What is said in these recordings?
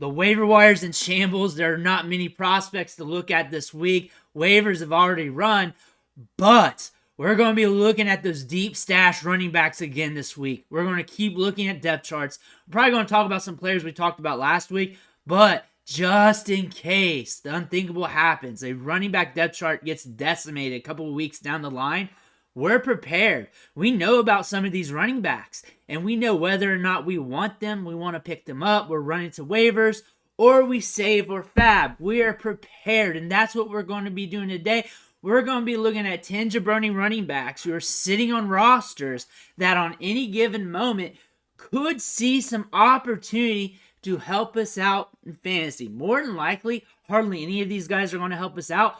The waiver wire's in shambles. There are not many prospects to look at this week. Waivers have already run, but we're going to be looking at those deep stash running backs again this week. We're going to keep looking at depth charts. We're probably going to talk about some players we talked about last week, but just in case the unthinkable happens, a running back depth chart gets decimated a couple of weeks down the line, we're prepared. We know about some of these running backs, and we know whether or not we want them, we want to pick them up, we're running to waivers, or we save or fab. We are prepared, and that's what we're going to be doing today. We're going to be looking at 10 jabroni running backs who are sitting on rosters that on any given moment could see some opportunity to help us out in fantasy. More than likely, hardly any of these guys are going to help us out,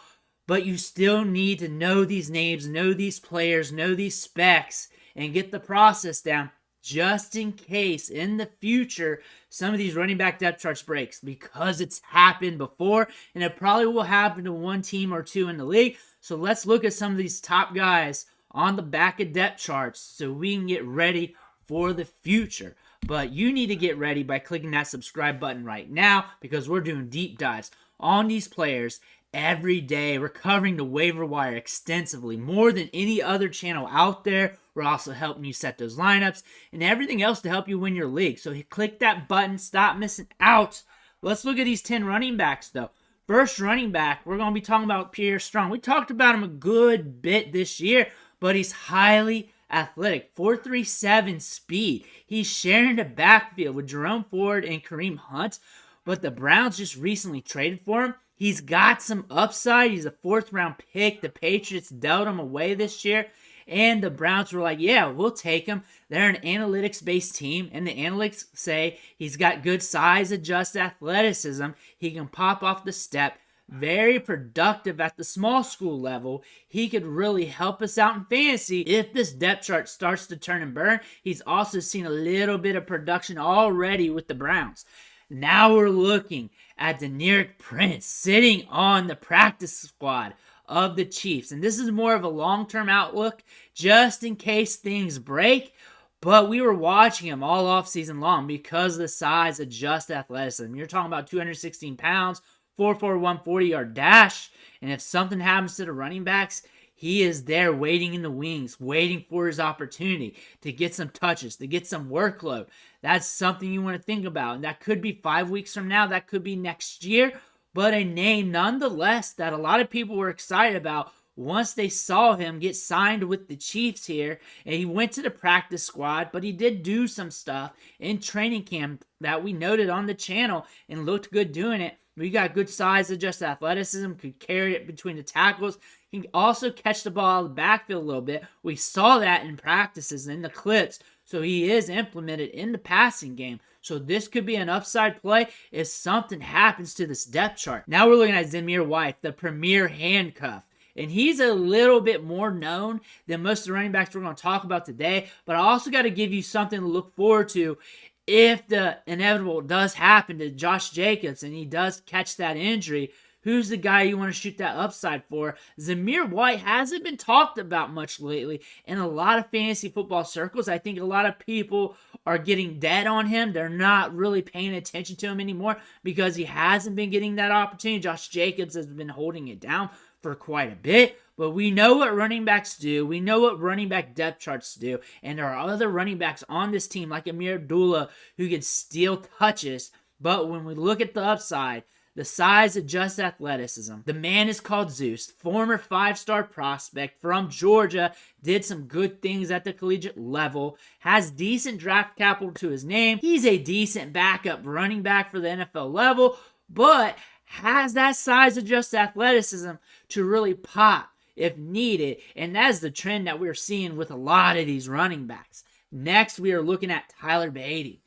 but you still need to know these names, know these players, know these specs, and get the process down just in case in the future some of these running back depth charts breaks, because it's happened before and it probably will happen to one team or two in the league. So let's look at some of these top guys on the back of depth charts so we can get ready for the future. But you need to get ready by clicking that subscribe button right now, because we're doing deep dives on these players every day. We're covering the waiver wire extensively, more than any other channel out there. We're also helping you set those lineups and everything else to help you win your league. So click that button, stop missing out. Let's look at these 10 running backs though. First running back, we're going to be talking about Pierre Strong. We talked about him a good bit this year, but he's highly athletic, 4.37 speed. He's sharing the backfield with Jerome Ford and Kareem Hunt, but the Browns just recently traded for him. He's got some upside. He's a 4th-round pick. The Patriots dealt him away this year, and the Browns were like, yeah, we'll take him. They're an analytics-based team, and the analytics say he's got good size, adjusted athleticism. He can pop off the step. Very productive at the small school level. He could really help us out in fantasy if this depth chart starts to turn and burn. He's also seen a little bit of production already with the Browns. Now we're looking at Deneric Prince sitting on the practice squad of the Chiefs. And this is more of a long-term outlook just in case things break. But we were watching him all offseason long because of the size, adjusted athleticism. You're talking about 216 pounds, 4.4, 140-yard dash. And if something happens to the running backs, he is there waiting in the wings, waiting for his opportunity to get some touches, to get some workload. That's something you want to think about. And that could be 5 weeks from now. That could be next year. But a name, nonetheless, that a lot of people were excited about once they saw him get signed with the Chiefs here. And he went to the practice squad, but he did do some stuff in training camp that we noted on the channel and looked good doing it. We got good size, adjusted athleticism, could carry it between the tackles. He can also catch the ball out of the backfield a little bit. We saw that in practices and in the clips. So he is implemented in the passing game. So this could be an upside play if something happens to this depth chart. Now we're looking at Zamir White, the premier handcuff. And he's a little bit more known than most of the running backs we're going to talk about today. But I also got to give you something to look forward to if the inevitable does happen to Josh Jacobs and he does catch that injury. Who's the guy you want to shoot that upside for? Zamir White hasn't been talked about much lately in a lot of fantasy football circles. I think a lot of people are getting dead on him. They're not really paying attention to him anymore because he hasn't been getting that opportunity. Josh Jacobs has been holding it down for quite a bit. But we know what running backs do. We know what running back depth charts do. And there are other running backs on this team like Amir Abdullah who can steal touches. But when we look at the upside, the size, adjusted athleticism. The man is called Zeus, former 5-star prospect from Georgia, did some good things at the collegiate level, has decent draft capital to his name. He's a decent backup running back for the NFL level, but has that size, adjusted athleticism to really pop if needed. And that's the trend that we're seeing with a lot of these running backs. Next, we are looking at Tyler Baiti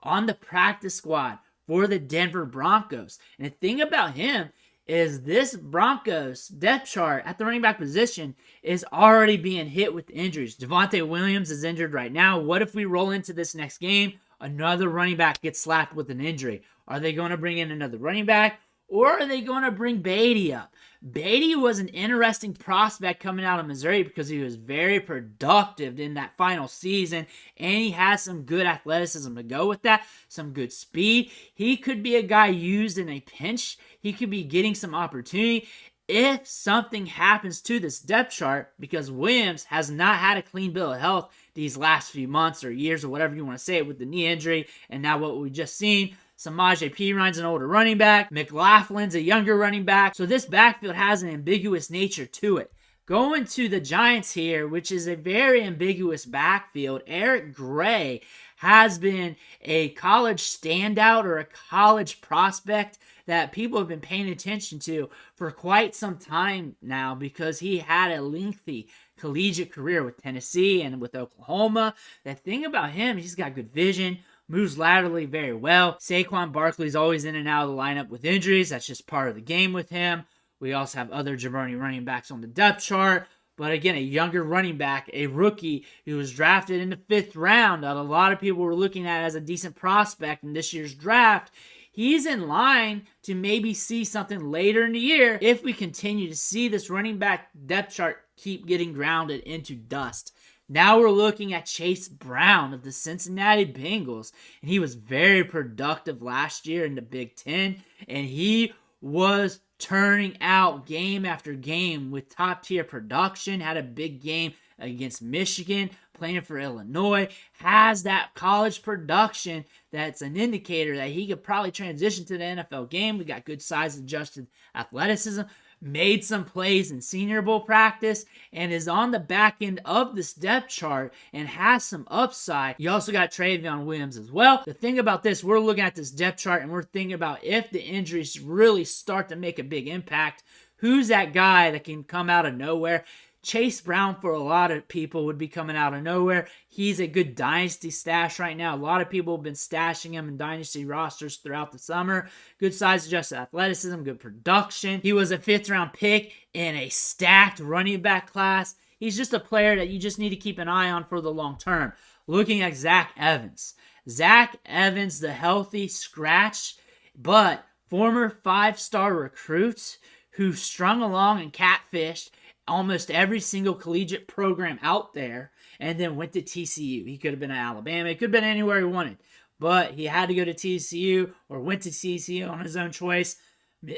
on the practice squad for the Denver Broncos. And the thing about him is this Broncos depth chart at the running back position is already being hit with injuries. Javonte Williams is injured right now. What if we roll into this next game, another running back gets slapped with an injury? Are they going to bring in another running back? Or are they going to bring Baiti up? Baiti was an interesting prospect coming out of Missouri because he was very productive in that final season, and he has some good athleticism to go with that, some good speed. He could be a guy used in a pinch. He could be getting some opportunity. If something happens to this depth chart, because Williams has not had a clean bill of health these last few months or years or whatever you want to say it with the knee injury, and now what we just seen, Samaje Perine's an older running back. McLaughlin's a younger running back. So this backfield has an ambiguous nature to it. Going to the Giants here, which is a very ambiguous backfield, Eric Gray has been a college standout or a college prospect that people have been paying attention to for quite some time now because he had a lengthy collegiate career with Tennessee and with Oklahoma. The thing about him, he's got good vision, moves laterally very well. Saquon Barkley's always in and out of the lineup with injuries. That's just part of the game with him. We also have other jabroni running backs on the depth chart. But again, a younger running back, a rookie who was drafted in the 5th round that a lot of people were looking at as a decent prospect in this year's draft. He's in line to maybe see something later in the year if we continue to see this running back depth chart keep getting grounded into dust. Now we're looking at Chase Brown of the Cincinnati Bengals, and he was very productive last year in the Big Ten, and he was turning out game after game with top-tier production, had a big game against Michigan, playing for Illinois, has that college production that's an indicator that he could probably transition to the NFL game. We got good size-adjusted athleticism, made some plays in Senior Bowl practice, and is on the back end of this depth chart and has some upside. You also got Travion Williams as well. The thing about this, we're looking at this depth chart and we're thinking about if the injuries really start to make a big impact, who's that guy that can come out of nowhere? Chase Brown, for a lot of people, would be coming out of nowhere. He's a good dynasty stash right now. A lot of people have been stashing him in dynasty rosters throughout the summer. Good size, adjusted athleticism, good production. He was a 5th-round pick in a stacked running back class. He's just a player that you just need to keep an eye on for the long term. Looking at Zach Evans. Zach Evans, the healthy scratch, but former 5-star recruit who strung along and catfished almost every single collegiate program out there and then went to TCU. He could have been at Alabama. He could have been anywhere he wanted. But he had to go to TCU or went to TCU on his own choice.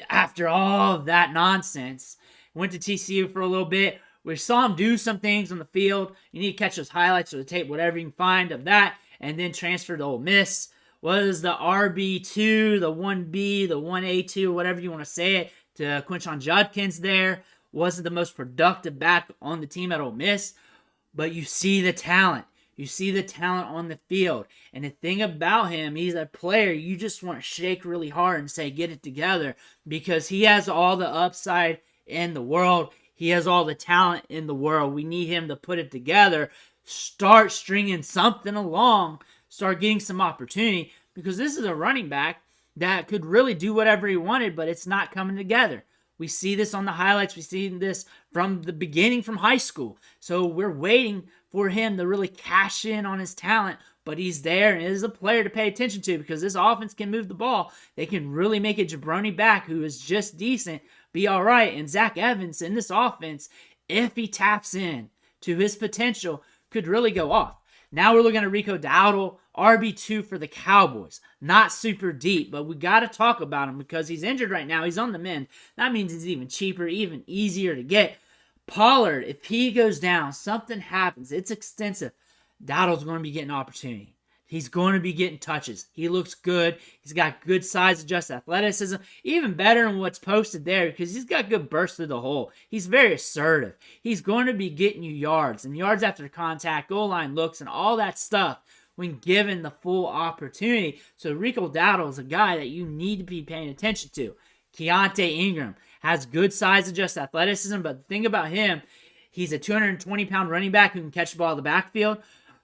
After all of that nonsense, went to TCU for a little bit. We saw him do some things on the field. You need to catch those highlights or the tape, whatever you can find of that, and then transferred to Ole Miss. Was the RB2, the 1B, the 1A2, whatever you want to say it, to Quinshon Judkins there. Wasn't the most productive back on the team at Ole Miss, but you see the talent. You see the talent on the field. And the thing about him, he's a player you just want to shake really hard and say, get it together, because he has all the upside in the world. He has all the talent in the world. We need him to put it together, start stringing something along, start getting some opportunity, because this is a running back that could really do whatever he wanted, but it's not coming together. We see this on the highlights. We see this from the beginning, from high school. So we're waiting for him to really cash in on his talent. But he's there and is a player to pay attention to because this offense can move the ball. They can really make a jabroni back who is just decent be all right. And Zach Evans in this offense, if he taps in to his potential, could really go off. Now we're looking at Rico Dowdle, RB2 for the Cowboys. Not super deep, but we got to talk about him because he's injured right now. He's on the mend. That means he's even cheaper, even easier to get. Pollard, if he goes down, something happens, it's extensive, Dowdle's going to be getting opportunity. He's going to be getting touches. He looks good. He's got good size adjusted athleticism. Even better than what's posted there because he's got good burst through the hole. He's very assertive. He's going to be getting you yards and yards after contact, goal line looks, and all that stuff when given the full opportunity. So Rico Dowdle is a guy that you need to be paying attention to. Chiante Ingram has good size adjusted athleticism, but the thing about him, he's a 220-pound running back who can catch the ball in the backfield.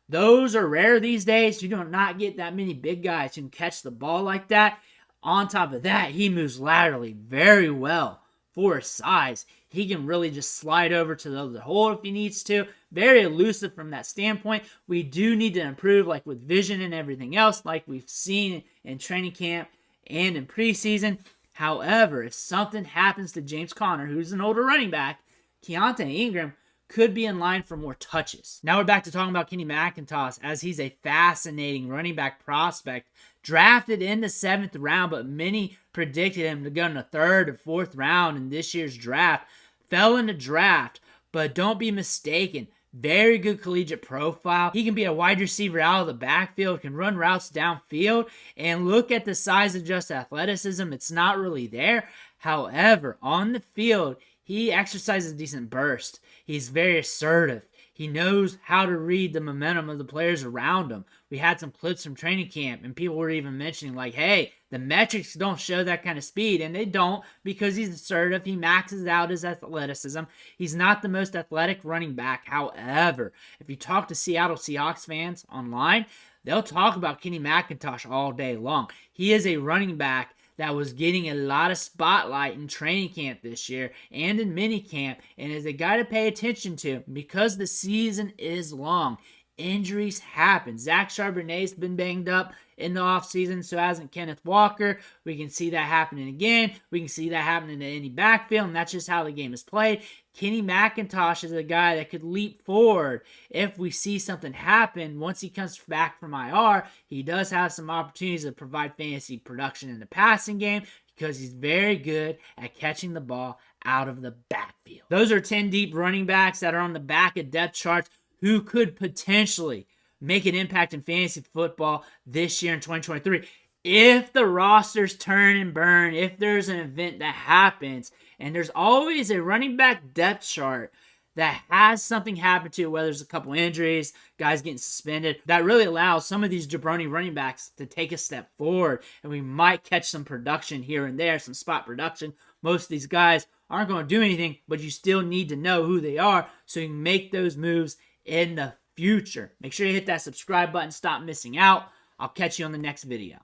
Those are rare these days. You do not get that many big guys who can catch the ball like that. On top of that, he moves laterally very well for his size. He can really just slide over to the other hole if he needs to. Very elusive from that standpoint. We do need to improve, like with vision and everything else, like we've seen in training camp and in preseason. However, if something happens to James Conner, who's an older running back, Chiante Ingram could be in line for more touches. Now we're back to talking about Kenny McIntosh, as he's a fascinating running back prospect, drafted in the 7th round, but many predicted him to go in the 3rd or 4th round in this year's draft. Fell in the draft, but don't be mistaken. Very good collegiate profile. He can be a wide receiver out of the backfield, can run routes downfield, and look at the size of just athleticism. It's not really there. However, on the field, he exercises a decent burst. He's very assertive. He knows how to read the momentum of the players around him. We had some clips from training camp, and people were even mentioning, like, hey, the metrics don't show that kind of speed, and they don't, because he's assertive. He maxes out his athleticism. He's not the most athletic running back. However, if you talk to Seattle Seahawks fans online, they'll talk about Kenny McIntosh all day long. He is a running back that was getting a lot of spotlight in training camp this year and in minicamp, and is a guy to pay attention to because the season is long. Injuries happen. Zach Charbonnet's been banged up in the offseason, so hasn't Kenneth Walker. We can see that happening again. We can see that happening in any backfield, and that's just how the game is played. Kenny McIntosh is a guy that could leap forward if we see something happen. Once he comes back from IR, he does have some opportunities to provide fantasy production in the passing game because he's very good at catching the ball out of the backfield. Those are 10 deep running backs that are on the back of depth charts who could potentially make an impact in fantasy football this year in 2023. If the rosters turn and burn, if there's an event that happens, and there's always a running back depth chart that has something happen to it, whether there's a couple injuries, guys getting suspended, that really allows some of these jabroni running backs to take a step forward, and we might catch some production here and there, some spot production. Most of these guys aren't going to do anything, but you still need to know who they are so you can make those moves in the future. Make sure you hit that subscribe button, stop missing out. I'll catch you on the next video.